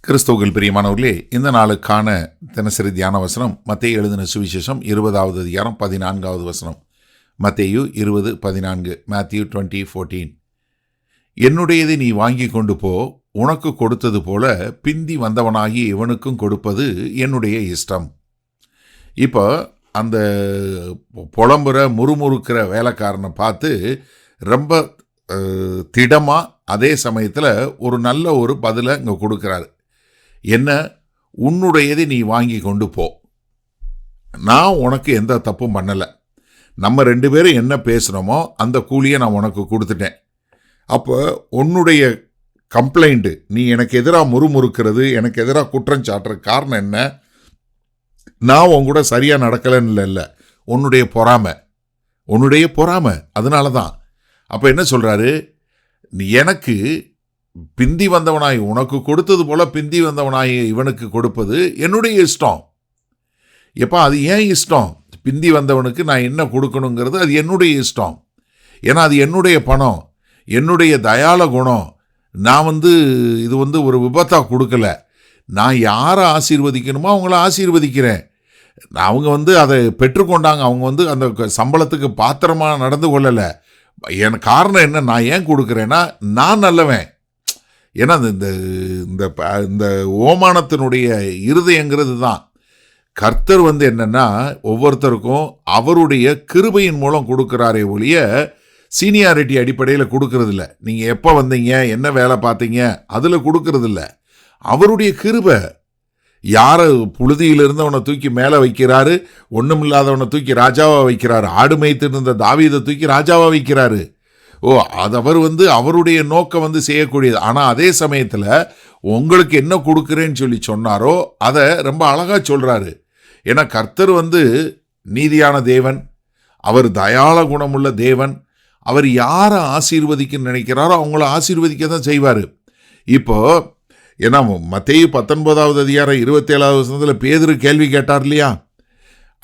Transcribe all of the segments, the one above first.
கிறிஸ்துவுக்குள் பிரியமானவர்களே, இந்த நாளுக்கான தினசரி தியான வசனம் மத்தேயு எழுதின சுவிசேஷம் 20வது அதிகாரம் 14வது வசனம். மத்தேயு 20:14. Matthew 20:14. என்னுடையதை நீ வாங்கி கொண்டு போ, உனக்கு கொடுத்தது போல பிந்தி வந்தவனாகி இவனுக்கும் கொடுப்பது என்னுடைய இஷ்டம். இப்போ அந்த புலம்புற முறுமுறுக்கிற வேலைக்காரனை பார்த்து ரொம்ப திடமாக அதே சமயத்தில் ஒரு நல்ல ஒரு பதிலை இங்கே கொடுக்குறாரு. என்ன? உன்னுடையதை நீ வாங்கி கொண்டு போ, நான் உனக்கு எந்த தப்பும் பண்ணலை, நம்ம ரெண்டு பேரும் என்ன பேசுகிறோமோ அந்த கூலியை நான் உனக்கு கொடுத்துட்டேன். அப்போ உன்னுடைய கம்ப்ளைண்ட்டு, நீ எனக்கு எதிராக முறுமுறுக்கிறது, எனக்கு எதிராக குற்றம் சாட்டுற காரணம் என்ன? நான் உன் கூட சரியாக நடக்கலைன்னு இல்லை, உன்னுடைய பொறாமை அதனால தான். அப்போ என்ன சொல்கிறாரு? எனக்கு பிந்தி வந்தவனாய் உனக்கு கொடுத்தது போல பிந்தி வந்தவனாய் இவனுக்கு கொடுப்பது என்னுடைய இஷ்டம். எப்போ அது ஏன் இஷ்டம்? பிந்தி வந்தவனுக்கு நான் என்ன கொடுக்கணுங்கிறது அது என்னுடைய இஷ்டம். ஏன்னா அது என்னுடைய பணம், என்னுடைய தயால குணம். நான் இது ஒரு விபத்தாக கொடுக்கல. நான் யாரை ஆசீர்வதிக்கணுமோ அவங்கள ஆசீர்வதிக்கிறேன். அவங்க அதை பெற்றுக்கொண்டாங்க, அவங்க அந்த சம்பளத்துக்கு பாத்திரமாக நடந்து கொள்ளலை. என் காரணம் என்ன? நான் ஏன் கொடுக்குறேன்னா நான் நல்லவன். ஏன்னா இந்த ஓமானத்தினுடைய இருதயங்கிறது தான். கர்த்தர் என்னன்னா ஒவ்வொருத்தருக்கும் அவருடைய கிருபையின் மூலம் கொடுக்குறாரே ஒழிய சீனியாரிட்டி அடிப்படையில் கொடுக்கறதில்ல. நீங்கள் எப்போ வந்தீங்க, என்ன வேலை பார்த்தீங்க, அதில் கொடுக்கறதில்ல. அவருடைய கிருபை. யாரை புழுதியிலிருந்தவனை தூக்கி மேலே வைக்கிறாரு, ஒன்றுமில்லாதவனை தூக்கி ராஜாவாக வைக்கிறாரு. ஆடு மேய்த்துட்டு இருந்த தாவீதை தூக்கி ராஜாவாக வைக்கிறாரு. அது அவர் அவருடைய நோக்கம் செய்யக்கூடியது. ஆனால் அதே சமயத்தில் உங்களுக்கு என்ன கொடுக்குறேன்னு சொல்லி சொன்னாரோ அதை ரொம்ப அழகாக சொல்கிறாரு. ஏன்னா கர்த்தர் நீதியான தேவன், அவர் தயாள குணமுள்ள தேவன். அவர் யாரை ஆசீர்வதிக்க நினைக்கிறாரோ அவங்கள ஆசீர்வதிக்க தான் செய்வார். இப்போ ஏன்னா மத்தேயு 19வது அதிகாரம் 27வது வசனத்தில் பேதுரு கேள்வி கேட்டார் இல்லையா?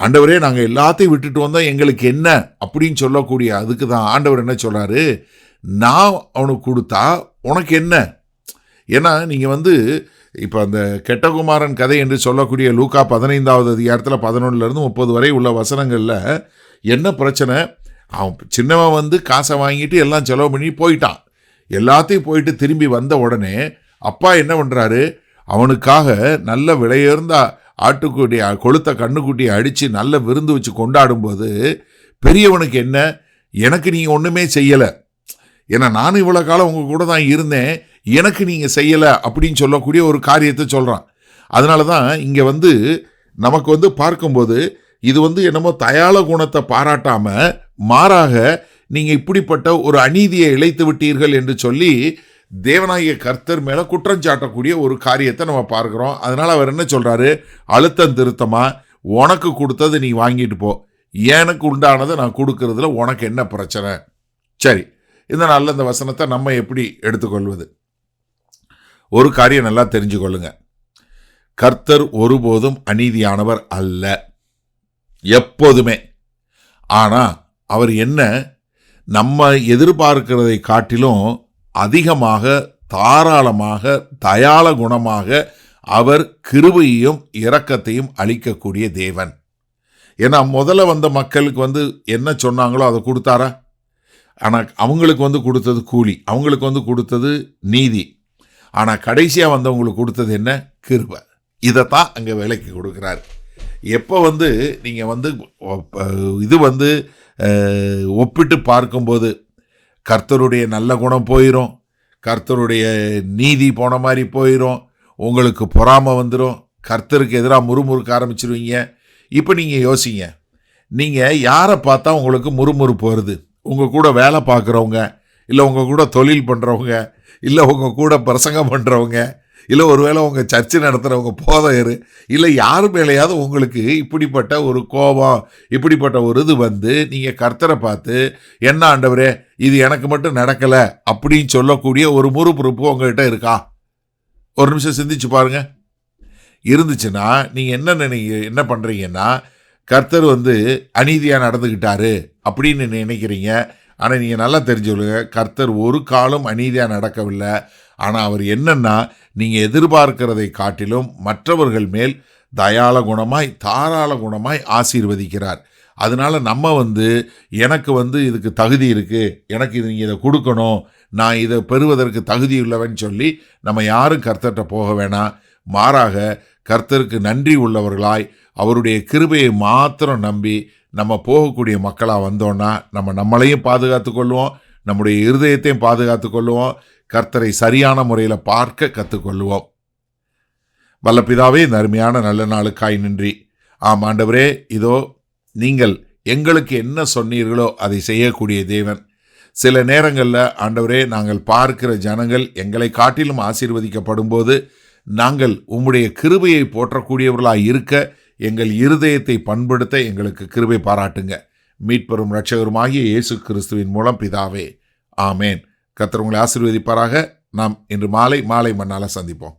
ஆண்டவரே, நாங்கள் எல்லாத்தையும் விட்டுட்டு வந்தோம், எங்களுக்கு என்ன அப்படின்னு சொல்லக்கூடிய அதுக்கு தான் ஆண்டவர் என்ன சொல்கிறாரு? நான் அவனுக்கு கொடுத்தா உனக்கு என்ன? ஏன்னா நீங்கள் இப்போ அந்த கெட்டகுமாரன் கதை என்று சொல்லக்கூடிய லூக்கா 15வது அதிகாரத்தில் 11லேருந்து 30 வரை உள்ள வசனங்களில் என்ன பிரச்சனை? அவன் சின்னவன் காசை வாங்கிட்டு எல்லாம் செலவு பண்ணி போயிட்டான். எல்லாத்தையும் போயிட்டு திரும்பி வந்த உடனே அப்பா என்ன பண்ணுறாரு? அவனுக்காக நல்ல விலையுயர்ந்த ஆட்டுக்குட்டி கொளுத்த கண்ணுக்குட்டியை அடித்து நல்ல விருந்து வச்சு கொண்டாடும்போது பெரியவனுக்கு என்ன? எனக்கு நீங்கள் ஒன்றுமே செய்யலை, ஏன்னா நானும் இவ்வளோ காலம் உங்கள் கூட தான் இருந்தேன், எனக்கு நீங்கள் செய்யலை அப்படின்னு சொல்லக்கூடிய ஒரு காரியத்தை சொல்கிறான். அதனால தான் இங்கே நமக்கு பார்க்கும்போது இது என்னமோ தயாள குணத்தை பாராட்டாமல் மாறாக நீங்கள் இப்படிப்பட்ட ஒரு அநீதியை இழைத்து விட்டீர்கள் என்று சொல்லி தேவனாகிய கர்த்தர் மேலே குற்றம் சாட்டக்கூடிய ஒரு காரியத்தை நம்ம பார்க்குறோம். அதனால் அவர் என்ன சொல்கிறாரு? அழுத்தம் திருத்தமாக உனக்கு கொடுத்தது நீ வாங்கிட்டு போ, எனக்கு உண்டானதை நான் கொடுக்கறதுல உனக்கு என்ன பிரச்சனை? சரி, இந்த நாளில் இந்த வசனத்தை நம்ம எப்படி எடுத்துக்கொள்வது? ஒரு காரியம் நல்லா தெரிஞ்சுக்கொள்ளுங்க. கர்த்தர் ஒருபோதும் அநீதியானவர் அல்ல, எப்போதுமே. ஆனால் அவர் என்ன, நம்ம எதிர்பார்க்கிறதை காட்டிலும் அதிகமாக தாராளமாக தயாள குணமாக அவர் கிருபையையும் இரக்கத்தையும் அளிக்கக்கூடிய தேவன். ஏன்னா முதல்ல வந்த மக்களுக்கு என்ன சொன்னாங்களோ அதை கொடுத்தாரா? ஆனால் அவங்களுக்கு கொடுத்தது கூலி, அவங்களுக்கு கொடுத்தது நீதி. ஆனால் கடைசியாக வந்தவங்களுக்கு கொடுத்தது என்ன? கிருபை. இதைத்தான் அங்கே விலைக்கு கொடுக்குறாரு. எப்போ நீங்கள் இது ஒப்பிட்டு பார்க்கும்போது கர்த்தருடைய நல்ல குணம் போயிடும், கர்த்தருடைய நீதி போன மாதிரி போயிடும், உங்களுக்கு பொறாமை வந்துடும், கர்த்தருக்கு எதிராக முறுமுறுக்க ஆரம்பிச்சிருவீங்க. இப்போ நீங்கள் யோசிங்க, நீங்கள் யாரை பார்த்தா உங்களுக்கு முறுமுறுப்பு வருது? உங்கள் கூட வேலை பார்க்குறவங்க, இல்லை உங்கள் கூட தொழில் பண்ணுறவங்க, இல்லை உங்கள் கூட பிரசங்கம் பண்ணுறவங்க, இல்லை ஒருவேளை உங்கள் சர்ச்சை நடத்துகிறவங்க, போதையர், இல்லை யார் மேலேயாவது உங்களுக்கு இப்படிப்பட்ட ஒரு கோபம், இப்படிப்பட்ட ஒரு இது நீங்கள் கர்த்தரை பார்த்து என்ன ஆண்டவரே இது எனக்கு மட்டும் நடக்கலை அப்படின்னு சொல்லக்கூடிய ஒரு முறுமுறுப்பு உங்கள்கிட்ட இருக்கா? ஒரு நிமிஷம் சிந்திச்சு பாருங்கள். இருந்துச்சுன்னா நீங்கள் என்ன பண்ணுறீங்கன்னா, கர்த்தர் அநீதியாக நடந்துக்கிட்டாரு அப்படின்னு நினைக்கிறீங்க. ஆனால் நீங்கள் நல்லா தெரிஞ்சுக்கொள்ளுங்க, கர்த்தர் ஒரு காலம் அநீதியாக நடக்கவில்லை. ஆனால் அவர் என்னன்னா, நீங்கள் எதிர்பார்க்கிறதை காட்டிலும் மற்றவர்கள் மேல் தயாள குணமாய் தாராள குணமாய் ஆசீர்வதிக்கிறார். அதனால நம்ம எனக்கு இதுக்கு தகுதி இருக்குது, எனக்கு நீங்கள் இதை கொடுக்கணும், நான் இதை பெறுவதற்கு தகுதி உள்ளவன் சொல்லி நம்ம யாரும் கர்த்தர்கிட்ட போக வேணாம். மாறாக கர்த்தருக்கு நன்றி உள்ளவர்களாய் அவருடைய கிருபையை மாத்திரம் நம்பி நம்ம போகக்கூடிய மக்களாக வந்தோன்னா நம்மளையும் பாதுகாத்து கொள்வோம், நம்முடைய இருதயத்தையும் பாதுகாத்து கொள்வோம், கர்த்தரை சரியான முறையில் பார்க்க கற்றுக்கொள்வோம். வல்ல பிதாவே, இந்த அருமையான நல்ல நாளுக்காய் நன்றி. ஆம் ஆண்டவரே, இதோ நீங்கள் எங்களுக்கு என்ன சொன்னீர்களோ அதை செய்யக்கூடிய தேவன். சில நேரங்களில் ஆண்டவரே, நாங்கள் பார்க்கிற ஜனங்கள் எங்களை காட்டிலும் ஆசீர்வதிக்கப்படும் போது நாங்கள் உம்முடைய கிருபையை போற்றக்கூடியவர்களாக இருக்க எங்கள் இருதயத்தை பண்படுத்த எங்களுக்கு கிருபை பாராட்டுங்க. மீட்பெரும் இரட்சகருமாகிய இயேசு கிறிஸ்துவின் மூலம் பிதாவே, ஆமேன். கர்த்தர் உங்களை ஆசீர்வதிப்பாராக. நாம் இன்று மாலை மண்ணால் சந்திப்போம்.